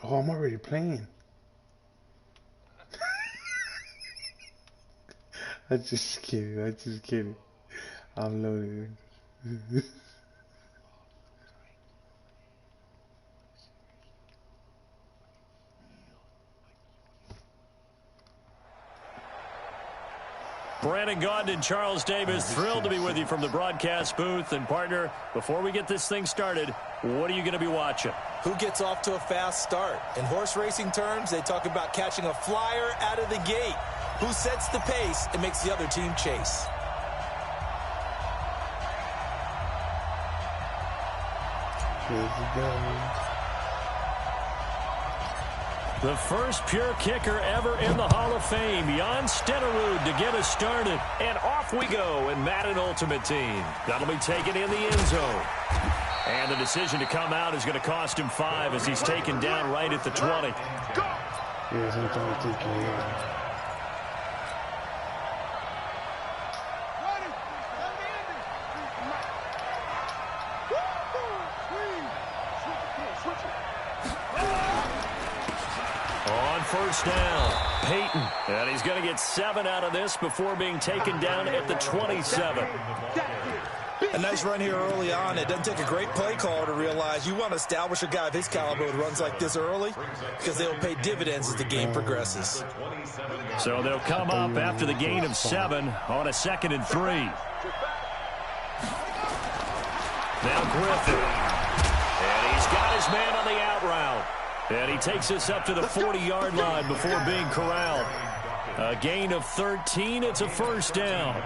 Oh, I'm already playing. I'm just kidding. I'm just kidding. I'm loaded. Brandon Gaudin and Charles Davis, thrilled to be with you from the broadcast booth. And, partner, before we get this thing started, what are you going to be watching? Who gets off to a fast start? In horse racing terms, they talk about catching a flyer out of the gate. Who sets the pace and makes the other team chase? The first pure kicker ever in the Hall of Fame, Jan Stenerud, to get us started. And off we go in Madden Ultimate Team. That'll be taken in the end zone. And the decision to come out is going to cost him 5 as he's taken down right at the 20. On first down, Peyton. And he's going to get 7 out of this before being taken down at the 27. A nice run here early on. It doesn't take a great play caller to realize you want to establish a guy of his caliber who runs like this early because they'll pay dividends as the game progresses. So they'll come up after the gain of 7 on a 2nd and 3. Now Griffin. And he's got his man on the out route. And he takes us up to the 40-yard line before being corralled. A gain of 13. It's a first down.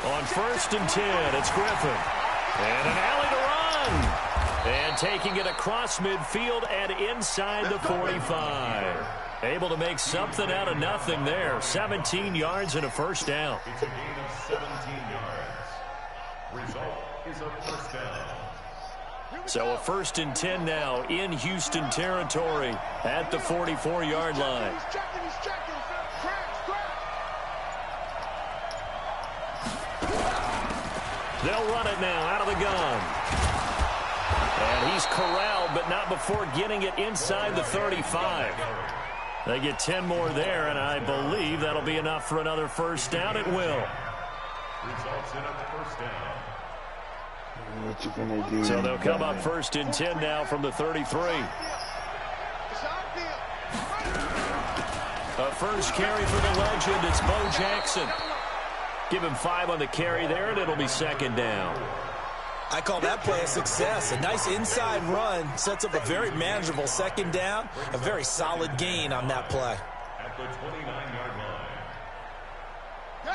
On 1st and 10, it's Griffin. And an alley to run. And taking it across midfield and inside the 45. Able to make something out of nothing there. 17 yards and a first down. It's a gain of 17 yards. Result is a first down. So a 1st and 10 now in Houston territory at the 44-yard line. They'll run it now out of the gun. And he's corralled, but not before getting it inside the 35. They get 10 more there, and I believe that'll be enough for another first down. It will. Results in a first down. What you gonna do? So they'll come up 1st and 10 now from the 33. A first carry for the legend. It's Bo Jackson. Give him 5 on the carry there, and it'll be 2nd down. I call that play a success. A nice inside run sets up a very manageable 2nd down. A very solid gain on that play. At the 29-yard line.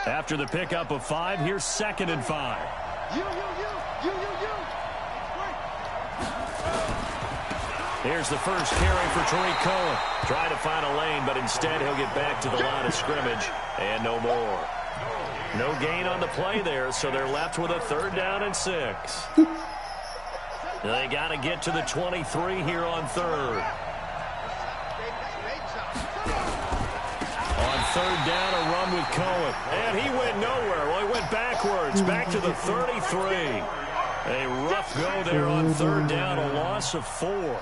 After the pickup of 5, here's 2nd and 5. Here's the first carry for Tariq Cohen. Trying to find a lane, but instead he'll get back to the line of scrimmage. And no more. No gain on the play there, so they're left with a 3rd down and 6. They got to get to the 23 here on 3rd. On 3rd down, a run with Cohen. And he went nowhere. Well, he went backwards, back to the 33. A rough go there on 3rd down, a loss of 4.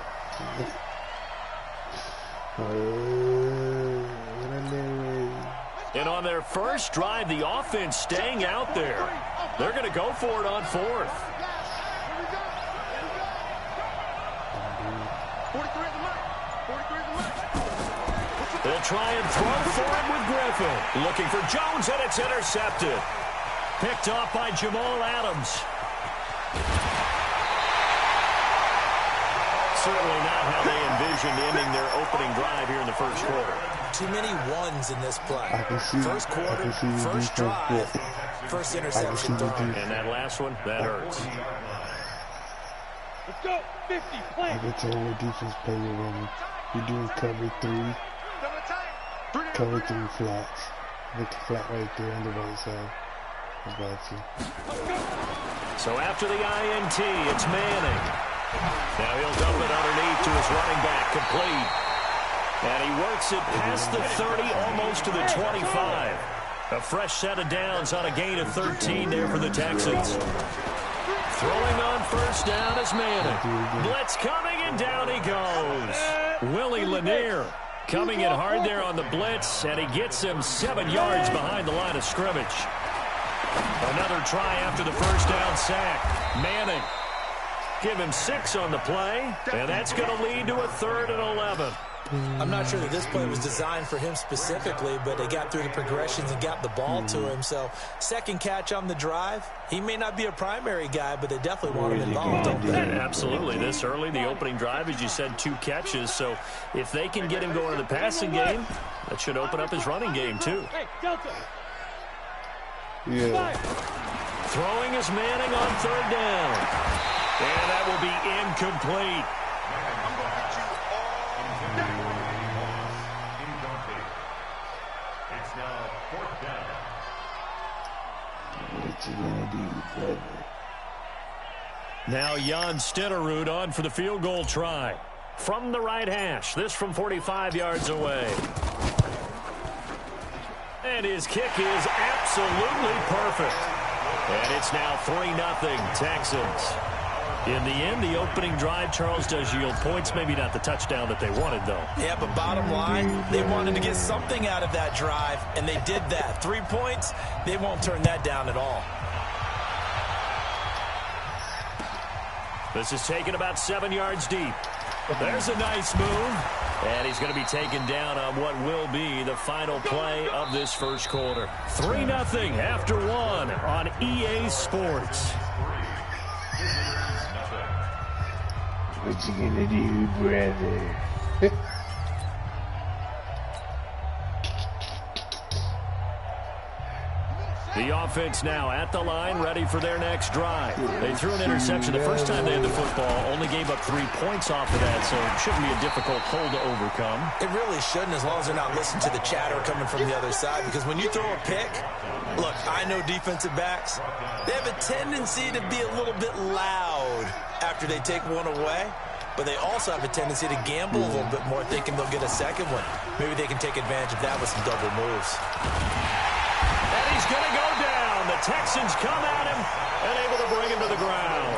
And on their first drive, the offense staying out there. They're going to go for it on 4th. They'll try and throw for him with Griffin. Looking for Jones, and it's intercepted. Picked off by Jamal Adams. Certainly not how they envisioned ending their opening drive here in the first quarter. Too many ones in this play. First quarter, first drive, first interception. And that last one, that hurts. Let's go, 50, play. I can tell your defense play your running. You're doing cover 3. Cover 3 flats. With the flat right there on the right side. I got you. So after the INT, it's Manning. Now he'll dump it underneath to his running back, complete. And he works it past the 30, almost to the 25. A fresh set of downs on a gain of 13 there for the Texans. Throwing on first down is Manning. Blitz coming, and down he goes. Willie Lanier coming in hard there on the blitz, and he gets him 7 yards behind the line of scrimmage. Another try after the first down sack. Manning. Give him 6 on the play, and that's going to lead to a 3rd and 11. I'm not sure that this play was designed for him specifically, but they got through the progressions and got the ball to him. So, second catch on the drive. He may not be a primary guy, but they definitely want him involved, don't they? Absolutely. This early, the opening drive, as you said, 2 catches. So, if they can get him going in the passing game, that should open up his running game, too. Yeah. Throwing is Manning on 3rd down. And that will be incomplete. It's now 4th down. What you gonna do, brother? Now Jan Stenerud on for the field goal try. From the right hash, this from 45 yards away. And his kick is absolutely perfect. And it's now 3-0 Texans. In the end, the opening drive, Charles, does yield points. Maybe not the touchdown that they wanted, though. Yeah, but bottom line, they wanted to get something out of that drive, and they did that. 3 points, they won't turn that down at all. This is taken about 7 yards deep. There's a nice move. And he's going to be taken down on what will be the final play of this first quarter. 3-0 after 1 on EA Sports. What you gonna do, brother? The offense now at the line, ready for their next drive. They threw an interception the first time they had the football, only gave up 3 points off of that, so it shouldn't be a difficult hole to overcome. It really shouldn't, as long as they're not listening to the chatter coming from the other side, because when you throw a pick, look, I know defensive backs, they have a tendency to be a little bit loud after they take one away, but they also have a tendency to gamble a little bit more, thinking they'll get a second one. Maybe they can take advantage of that with some double moves. And he's going to go down. The Texans come at him and able to bring him to the ground.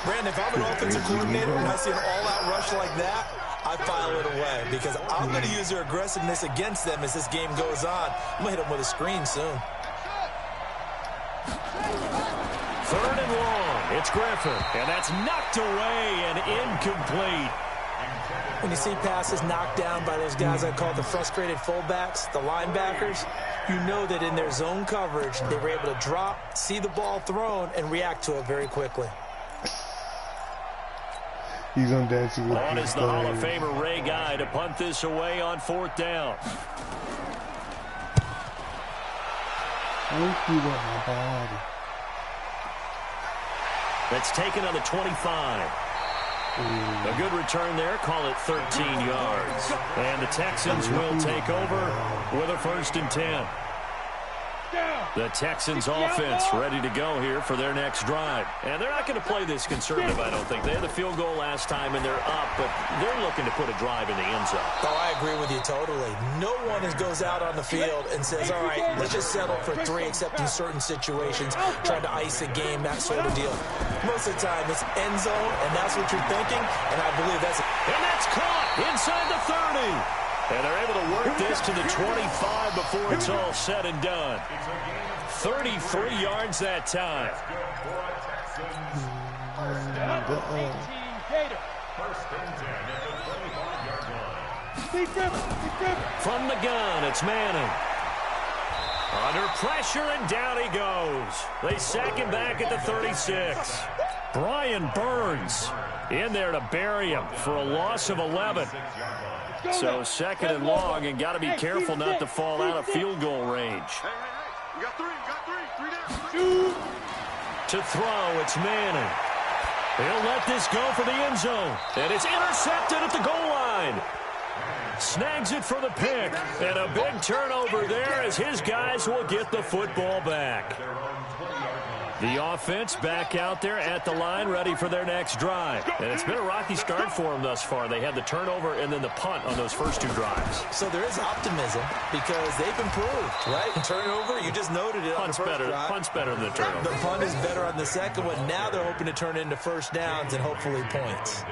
Brandon, if I'm an offensive coordinator and I see an all-out rush like that, I file it away because I'm going to use their aggressiveness against them as this game goes on. I'm going to hit them with a screen soon. 3rd and long. It's Griffin, and that's knocked away and incomplete. When you see passes knocked down by those guys I call the frustrated fullbacks, the linebackers, you know that in their zone coverage, they were able to drop, see the ball thrown, and react to it very quickly. He's on dancing with On is the Hall of Famer Ray Guy to punt this away on 4th down. I do that, my body. That's taken on the 25. A good return there. Call it 13 yards. And the Texans will take over with a 1st and 10. The Texans offense ready to go here for their next drive. And they're not going to play this conservative, I don't think. They had the field goal last time, and they're up, but they're looking to put a drive in the end zone. Oh, I agree with you totally. No one goes out on the field and says, all right, let's just settle for 3, except in certain situations, trying to ice a game, that sort of deal. Most of the time, it's end zone, and that's what you're thinking, and I believe that's it. And that's caught inside the 30. And they're able to work this to the 25 before it's all said and done. 33 yards that time. From the gun, it's Manning. Under pressure, and down he goes. They sack him back at the 36. Brian Burns in there to bury him for a loss of 11. So 2nd and long, and got to be careful not to fall out of field goal range. You got 3 down. To throw, it's Manning. He'll let this go for the end zone. And it's intercepted at the goal line. Snags it for the pick. And a big turnover there as his guys will get the football back. The offense back out there at the line, ready for their next drive. And it's been a rocky start for them thus far. They had the turnover and then the punt on those first 2 drives. So there is optimism because they've improved, right? Turnover, you just noted it on the first drive. Punt's better than the turnover. The punt is better on the second one. Now they're hoping to turn into first downs and hopefully points.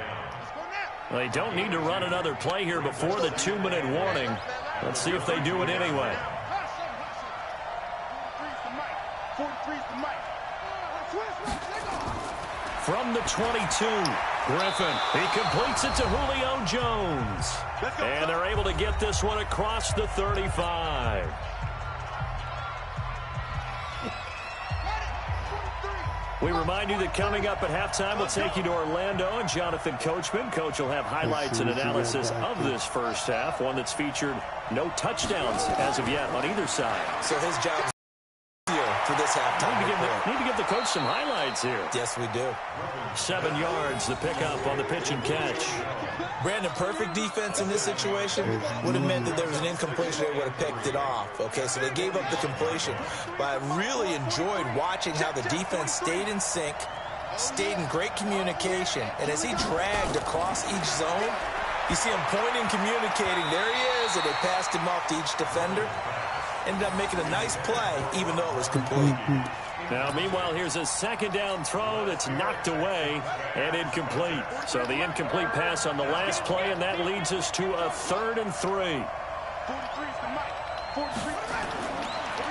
Well, they don't need to run another play here before the 2-minute warning. Let's see if they do it anyway. From the 22, Griffin. He completes it to Julio Jones. And they're able to get this one across the 35. We remind you that coming up at halftime, we'll take you to Orlando and Jonathan Coachman. Coach will have highlights and analysis of this first half, one that's featured no touchdowns as of yet on either side. So his job for this halftime. Need to give the coach some highlights here. Yes, we do. 7 yards, the pickup on the pitch and catch. Brandon, perfect defense in this situation would have meant that there was an incompletion. They would have picked it off. Okay, so they gave up the completion. But I really enjoyed watching how the defense stayed in sync, stayed in great communication. And as he dragged across each zone, you see him pointing, communicating. There he is, and they passed him off to each defender. Ended up making a nice play, even though it was complete. Now, meanwhile, here's a second down throw that's knocked away and incomplete. So the incomplete pass on the last play, and that leads us to a 3rd and 3.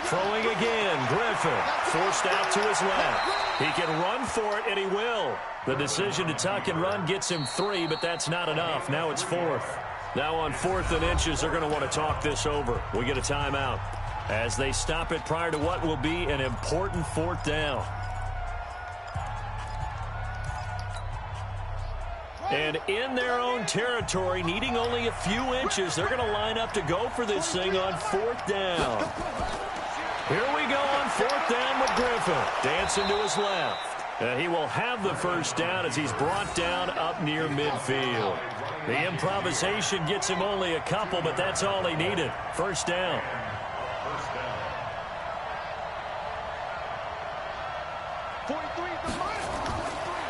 Throwing again, Griffin. Forced out to his left. He can run for it, and he will. The decision to tuck and run gets him 3, but that's not enough. Now it's 4th. Now on 4th and inches, they're going to want to talk this over. We get a timeout as they stop it prior to what will be an important 4th down. And in their own territory, needing only a few inches, they're going to line up to go for this thing on 4th down. Here we go on 4th down with Griffin. Dancing to his left. And he will have the first down as he's brought down up near midfield. The improvisation gets him only a couple, but that's all he needed. First down.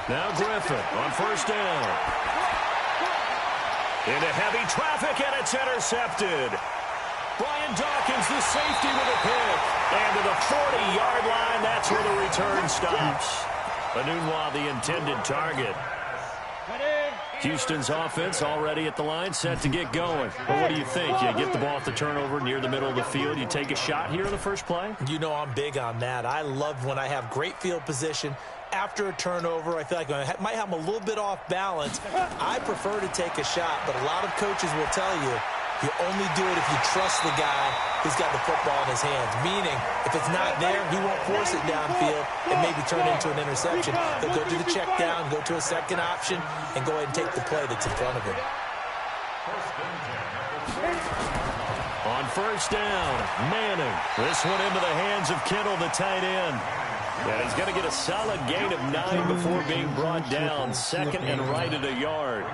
Now Griffin on first down. Into heavy traffic, and it's intercepted. Brian Dawkins, the safety, with a pick. And to the 40-yard line, that's where the return stops. Anunwa, the intended target. Houston's offense already at the line, set to get going. But what do you think? You get the ball at the turnover near the middle of the field. You take a shot here in the first play? You know I'm big on that. I love when I have great field position. After a turnover, I feel like I might have them a little bit off balance. I prefer to take a shot, but a lot of coaches will tell you, you only do it if you trust the guy who's got the football in his hands. Meaning, if it's not there, he won't force it downfield and maybe turn it into an interception. He'll go to the check down, go to a second option, and go ahead and take the play that's in front of him. On first down, Manning. This one into the hands of Kittle, the tight end. And he's going to get a solid gain of 9 before being brought down. 2nd and right at a yard.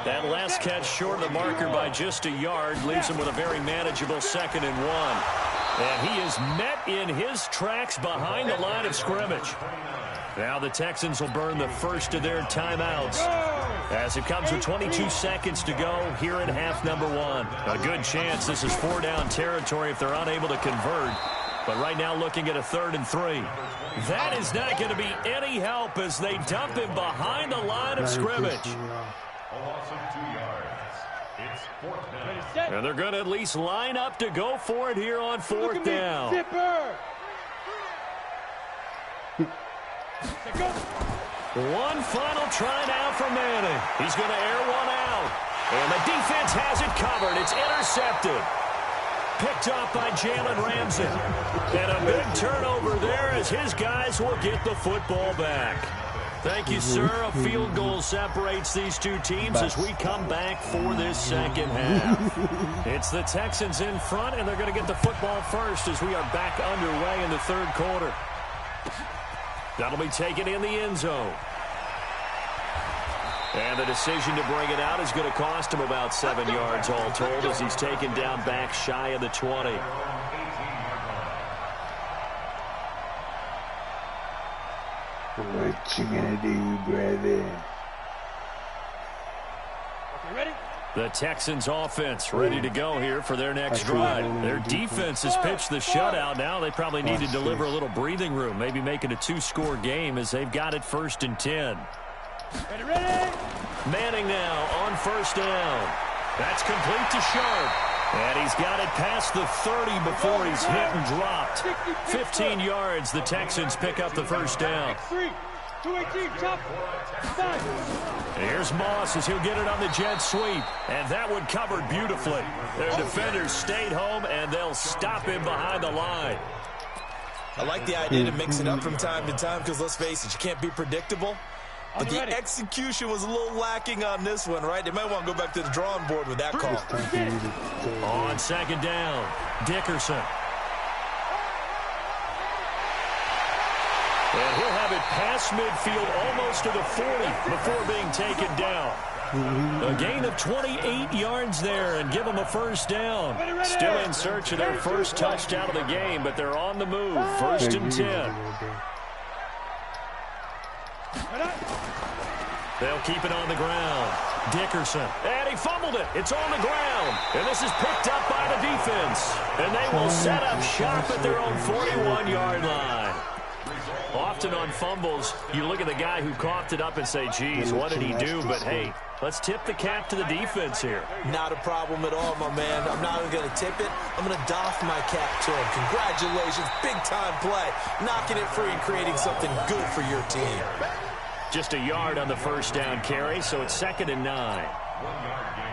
That last catch short of the marker by just a yard leaves him with a very manageable 2nd and 1. And he is met in his tracks behind the line of scrimmage. Now the Texans will burn the first of their timeouts as it comes with 22 seconds to go here in half number 1. A good chance this is 4-down territory if they're unable to convert. But right now looking at a 3rd and 3. That is not going to be any help as they dump him behind the line of scrimmage. A loss of 2 yards. It's 4th down. And they're going to at least line up to go for it here on 4th down. One final try now for Manning. He's going to air one out. And the defense has it covered. It's intercepted. Picked off by Jalen Ramsey. And a big turnover there as his guys will get the football back. Thank you, sir. A field goal separates these two teams as we come back for this second half. It's the Texans in front, and they're going to get the football first as we are back underway in the 3rd quarter. That'll be taken in the end zone. And the decision to bring it out is going to cost him about 7 yards all told as he's taken down back shy of the 20. What you gonna do, brother? The Texans offense ready to go here for their next drive. Their defense has pitched the shutout. Now they probably need to deliver a little breathing room, maybe make it a 2-score game as they've got it 1st and 10. Ready? Manning now on 1st down. That's complete to Sharp. And he's got it past the 30 before he's hit and dropped. 15 yards, the Texans pick up the 1st down. 218, top 5. Here's Moss as he'll get it on the jet sweep. And that one covered beautifully. Their defenders stayed home, and they'll stop him behind the line. I like the idea to mix it up from time to time because, let's face it, you can't be predictable. But the execution was a little lacking on this one, right? They might want to go back to the drawing board with that call. On 2nd down, Dickerson. And he'll have it past midfield almost to the 40 before being taken down. A gain of 28 yards there and give them a 1st down. Still in search of their first touchdown of the game, but they're on the move. 1st and 10. They'll keep it on the ground. Dickerson. And he fumbled it. It's on the ground. And this is picked up by the defense. And they will set up shop at their own 41-yard line. Often on fumbles, you look at the guy who coughed it up and say, geez, what did he do? But, hey, let's tip the cap to the defense here. Not a problem at all, my man. I'm not even going to tip it. I'm going to doff my cap to him. Congratulations. Big-time play. Knocking it free and creating something good for your team. Just a yard on the 1st down carry, so it's 2nd and 9.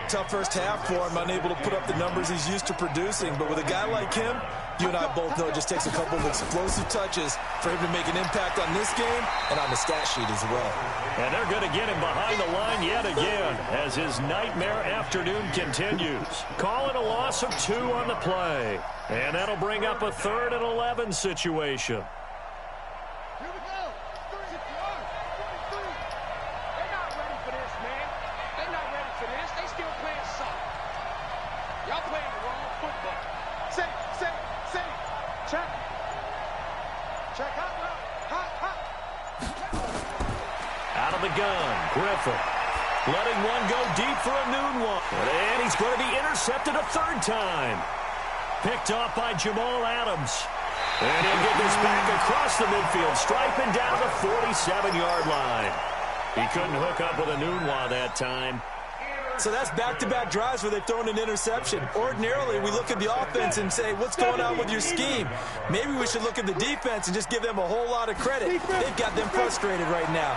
Tough first half for him, unable to put up the numbers he's used to producing. But with a guy like him, you and I both know it just takes a couple of explosive touches for him to make an impact on this game and on the stat sheet as well. And they're going to get him behind the line yet again as his nightmare afternoon continues. Call it a loss of 2 on the play. And that'll bring up a 3rd and 11 situation. Out of the gun, Griffin. Letting one go deep for a noon one. And he's going to be intercepted a 3rd time. Picked off by Jamal Adams. And he'll get this back across the midfield, striping down the 47-yard line. He couldn't hook up with a Nunwa that time. So that's back-to-back drives where they've thrown an interception. Ordinarily, we look at the offense and say, what's going on with your scheme? Maybe we should look at the defense and just give them a whole lot of credit. They've got them frustrated right now.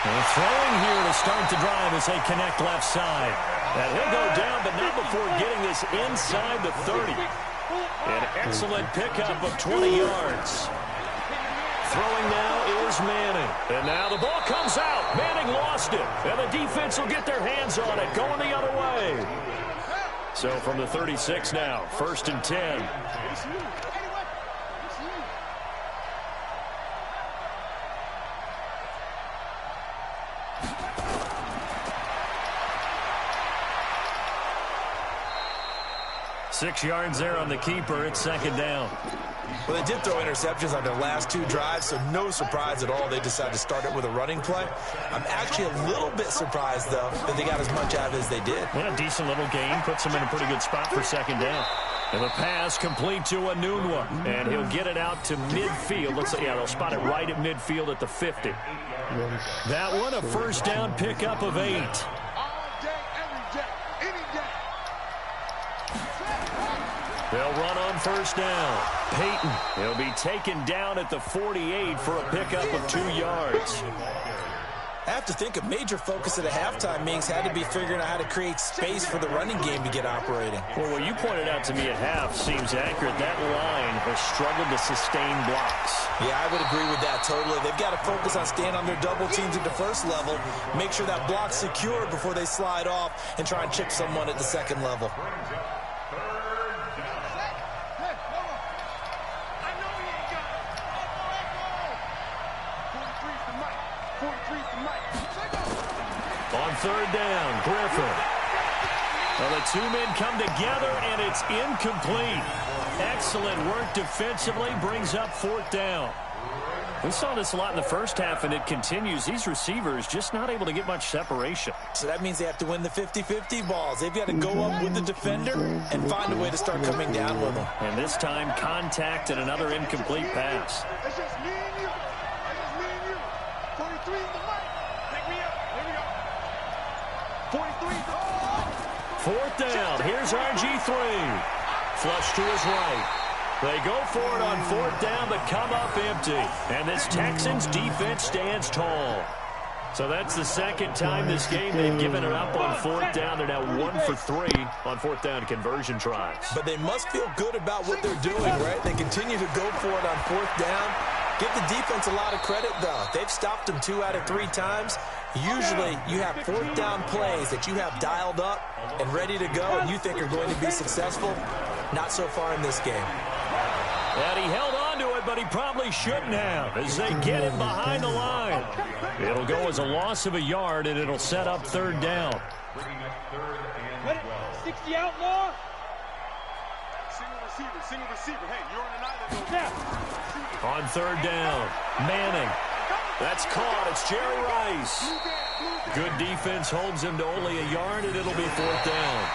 They're throwing here to start the drive as they connect left side. And he'll go down, but not before getting this inside the 30. An excellent pickup of 20 yards. Throwing now is Manning. And now the ball comes out. Manning lost it. And the defense will get their hands on it, going the other way. So from the 36 now, 1st and 10. Six yards there on the keeper. It's 2nd down. Well, they did throw interceptions on their last 2 drives, so no surprise at all they decided to start it with a running play. I'm actually a little bit surprised, though, that they got as much out of it as they did. Well, a decent little gain. Puts them in a pretty good spot for 2nd down. And the pass complete to Anunwa. And he'll get it out to midfield. Looks like, yeah, they'll spot it right at midfield at the 50. That one, a 1st down pickup of 8. They'll run on 1st down. Peyton, he'll be taken down at the 48 for a pickup of 2 yards. I have to think a major focus at a halftime means had to be figuring out how to create space for the running game to get operating. Well, what you pointed out to me at half seems accurate. That line has struggled to sustain blocks. Yeah, I would agree with that totally. They've got to focus on staying on their double teams at the 1st level, make sure that block's secure before they slide off and try and chip someone at the 2nd level. On 3rd down, Griffin. Well, the 2 men come together, and it's incomplete. Excellent work defensively, brings up 4th down. We saw this a lot in the first half, and it continues. These receivers just not able to get much separation. So that means they have to win the 50-50 balls. They've got to go up with the defender and find a way to start coming down with them. And this time, contact and another incomplete pass. It's just me and you. It's just me and you. 43 in the mic. Pick me up. Here we go. 43. Fourth down. Here's RG3. Flush to his right. They go for it on fourth down, but come up empty. And this Texans defense stands tall. So that's the second time this game they've given it up on fourth down. They're now 1 for 3 on fourth down conversion tries. But they must feel good about what they're doing, right? They continue to go for it on fourth down. Give the defense a lot of credit, though. They've stopped them 2 out of 3 times. Usually, you have fourth down plays that you have dialed up and ready to go, and you think are going to be successful. Not so far in this game. And he held on to it, but he probably shouldn't have as they get him behind the line. It'll go as a loss of a yard, and it'll set up third down. 60 outlaw. Single receiver. Hey, you're on an island. On third down, Manning. That's caught. It's Jerry Rice. Good defense holds him to only a yard, and it'll be fourth down.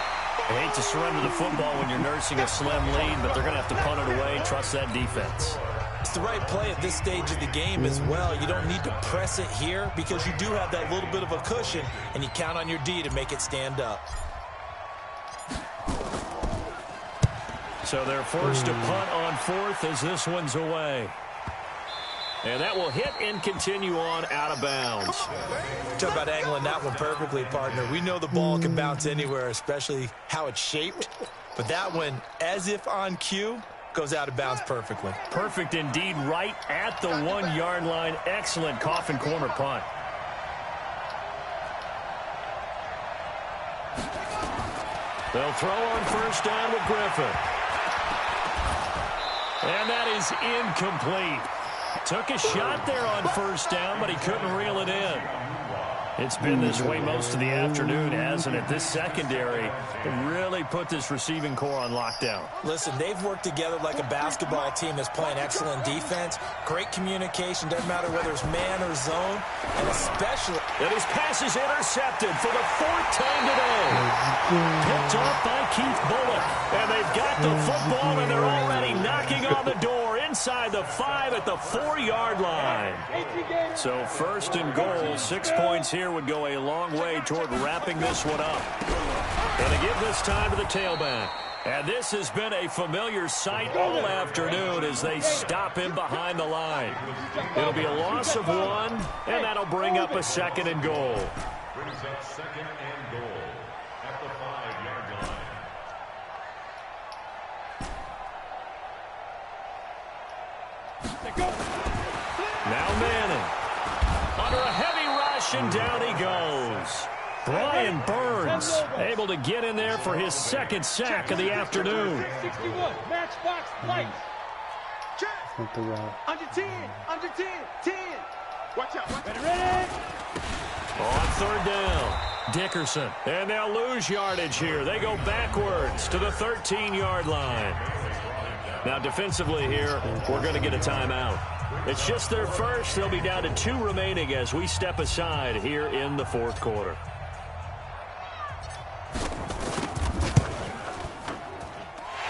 I hate to surrender the football when you're nursing a slim lead, but they're going to have to punt it away. Trust that defense. It's the right play at this stage of the game as well. You don't need to press it here because you do have that little bit of a cushion, and you count on your D to make it stand up. So they're forced to punt on fourth as this one's away. And that will hit and continue on out of bounds. Talk about angling that one perfectly, partner. We know the ball can bounce anywhere, especially how it's shaped. But that one, as if on cue, goes out of bounds perfectly. Perfect indeed, right at the 1 yard line. Excellent coffin corner punt. They'll throw on first down with Griffin. And that is incomplete. Took a shot there on first down, but he couldn't reel it in. It's been this way most of the afternoon, hasn't it? This secondary really put this receiving core on lockdown. Listen, they've worked together like a basketball team that's playing excellent defense. Great communication, doesn't matter whether it's man or zone, and especially... And his pass is intercepted for the 4th time today. Picked off by Keith Bullock. And they've got the football, and they're already knocking on the door inside the 5 at the 4-yard line. So first and goal, 6 points here would go a long way toward wrapping this one up. And they give this time to the tailback. And this has been a familiar sight all afternoon as they stop him behind the line. It'll be a loss of 1, and that'll bring up a 2nd and goal. Brings up 2nd and goal at the 5-yard line. Now Manning. Under a heavy rush, and down he goes. Brian Burns able to get in there for his 2nd sack of the afternoon. 61, matchbox lights. Not the route. Under 10. 10. Watch out. Ready? On third down, Dickerson. And they'll lose yardage here. They go backwards to the 13-yard line. Now defensively here, we're going to get a timeout. It's just their first. They'll be down to 2 remaining as we step aside here in the 4th quarter.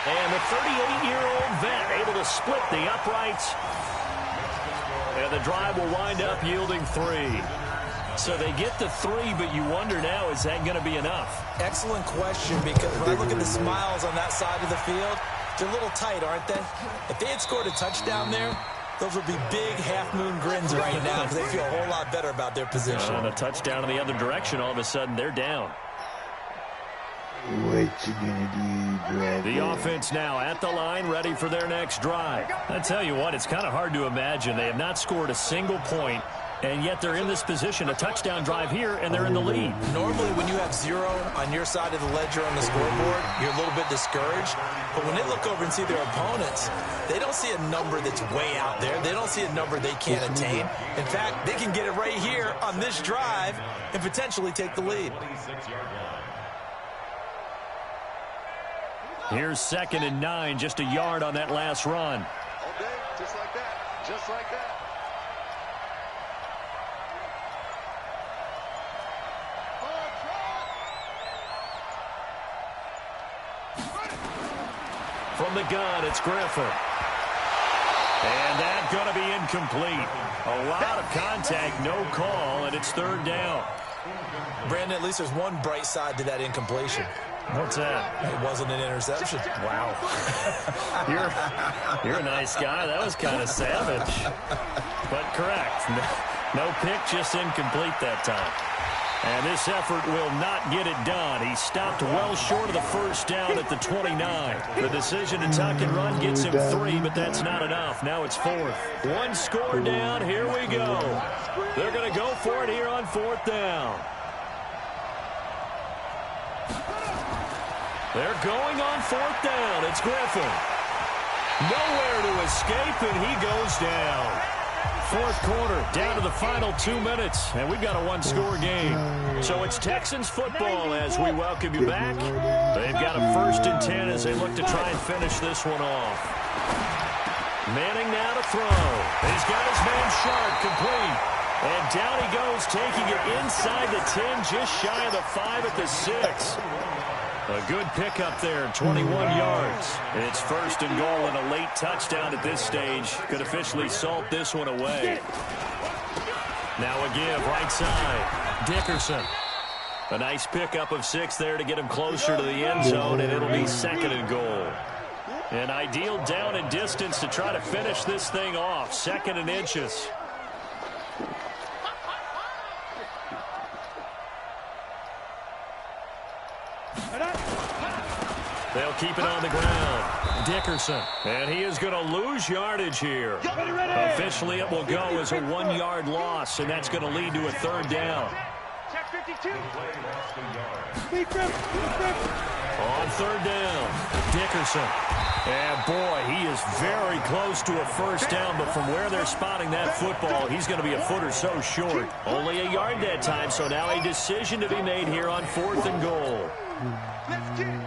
And the 38-year-old vet able to split the uprights. And the drive will wind up yielding 3. So they get the 3, but you wonder now, is that going to be enough? Excellent question, because when I look at the smiles on that side of the field, they're a little tight, aren't they? If they had scored a touchdown there, those would be big half-moon grins right now because they feel a whole lot better about their position. And a touchdown in the other direction, all of a sudden they're down. What you gonna do, brother? The offense now at the line, ready for their next drive. I tell you what, it's kind of hard to imagine. They have not scored a single point, and yet they're in this position, a touchdown drive here, and they're in the lead. Normally, when you have 0 on your side of the ledger on the scoreboard, you're a little bit discouraged. But when they look over and see their opponents, they don't see a number that's way out there. They don't see a number they can't attain. In fact, they can get it right here on this drive and potentially take the lead. Here's 2nd and 9, just a yard on that last run. All day, just like that. Just like that. From the gun, it's Griffin. And that's going to be incomplete. A lot of contact, no call, and it's third down. Brandon, at least there's one bright side to that incompletion. What's that? It wasn't an interception. Wow. You're a nice guy. That was kind of savage. But correct. No pick, just incomplete that time. And this effort will not get it done. He stopped well short of the first down at the 29. The decision to tuck and run gets him 3, but that's not enough. Now it's 4th. One score down. Here we go. They're going to go for it here on 4th down. They're going on 4th down. It's Griffin. Nowhere to escape, and he goes down. 4th quarter, down to the final 2 minutes, and we've got a one-score game. So it's Texans football as we welcome you back. They've got a 1st and 10 as they look to try and finish this one off. Manning now to throw. He's got his man Sharp complete. And down he goes, taking it inside the 10, just shy of the 5 at the 6. A good pickup there, 21 yards. It's 1st and goal, and a late touchdown at this stage could officially salt this one away. Now a give, right side. Dickerson. A nice pickup of 6 there to get him closer to the end zone, and it'll be 2nd and goal. An ideal down and distance to try to finish this thing off. 2nd and inches. They'll keep it on the ground. Dickerson. And he is going to lose yardage here. Officially, it will go as a 1-yard loss, and that's going to lead to a 3rd down. Check 52. On 3rd down, Dickerson. And, boy, he is very close to a 1st down, but from where they're spotting that football, he's going to be a foot or so short. Only a yard that time, so now a decision to be made here on 4th and goal. Let's get it.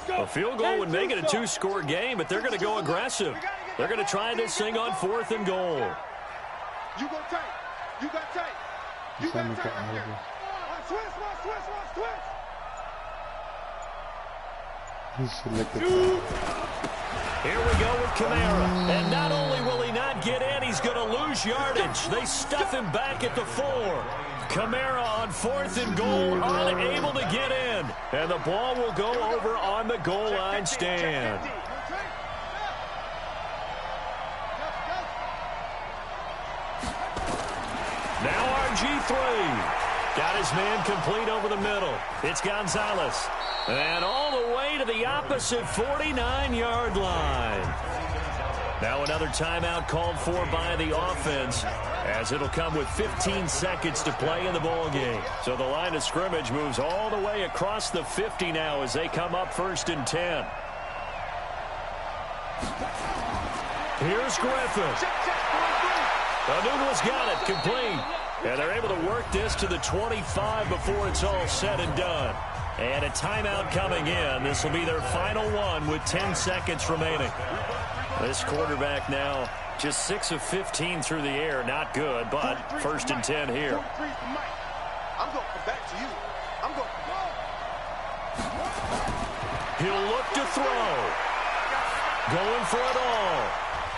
A field goal would make it a 2-score game, but they're going to go aggressive. They're going to try this thing on 4th and goal. You go tight. You got tight. You got tight right there. Switch. Here we go with Kamara. And not only will he not get in, he's going to lose yardage. They stuff him back at the 4. Kamara on 4th and goal, unable to get in. And the ball will go over on the goal line stand. Now RG3. Got his man complete over the middle. It's Gonzalez. And all the way to the opposite 49-yard line. Now another timeout called for by the offense, as it'll come with 15 seconds to play in the ball game. So the line of scrimmage moves all the way across the 50 now as they come up 1st and 10. Here's Griffin. Anuno's got it complete. And they're able to work this to the 25 before it's all said and done. And a timeout coming in. This will be their final one with 10 seconds remaining. This quarterback now just 6 of 15 through the air. Not good, but 1st and 10 here. I'm going to come back to you. I'm going. He'll look to throw. Going for it all.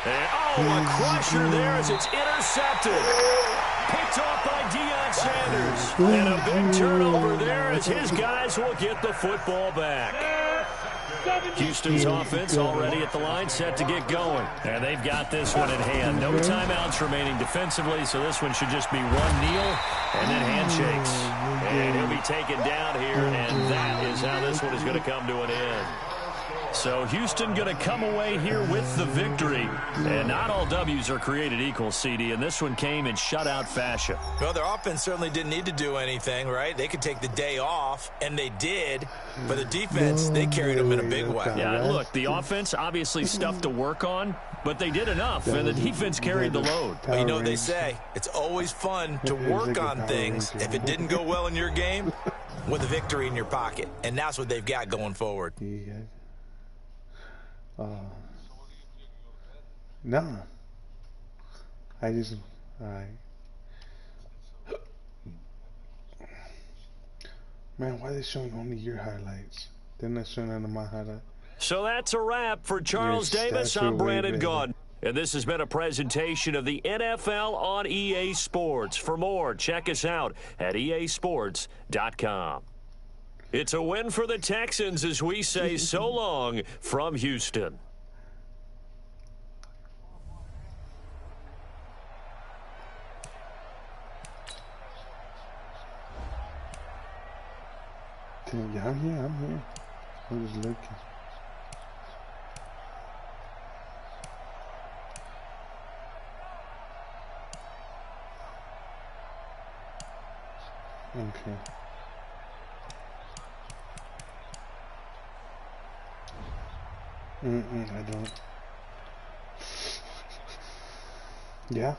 And, a crusher there as it's intercepted. Picked off by Deion Sanders. And a big turnover there as his guys will get the football back. Houston's offense already at the line, set to get going. And they've got this one in hand. No timeouts remaining defensively, so this one should just be one kneel and then handshakes. And he'll be taken down here, and that is how this one is going to come to an end. So Houston going to come away here with the victory. And not all W's are created equal, CD, and this one came in shutout fashion. Well, their offense certainly didn't need to do anything, right? They could take the day off, and they did. But the defense, they carried them in a big way. Yeah, look, the offense obviously stuff to work on, but they did enough, and the defense carried the load. But you know what they say, it's always fun to work on things if it didn't go well in your game with a victory in your pocket. And that's what they've got going forward. Nah. I just, man, why are they showing only your highlights? They're not showing none of my highlights. So that's a wrap for Charles Davis. I'm Brandon Gaudin. And this has been a presentation of the NFL on EA Sports. For more, check us out at easports.com. It's a win for the Texans as we say so long from Houston. Yeah, I'm here. I'm just looking. Okay. I don't. Yeah.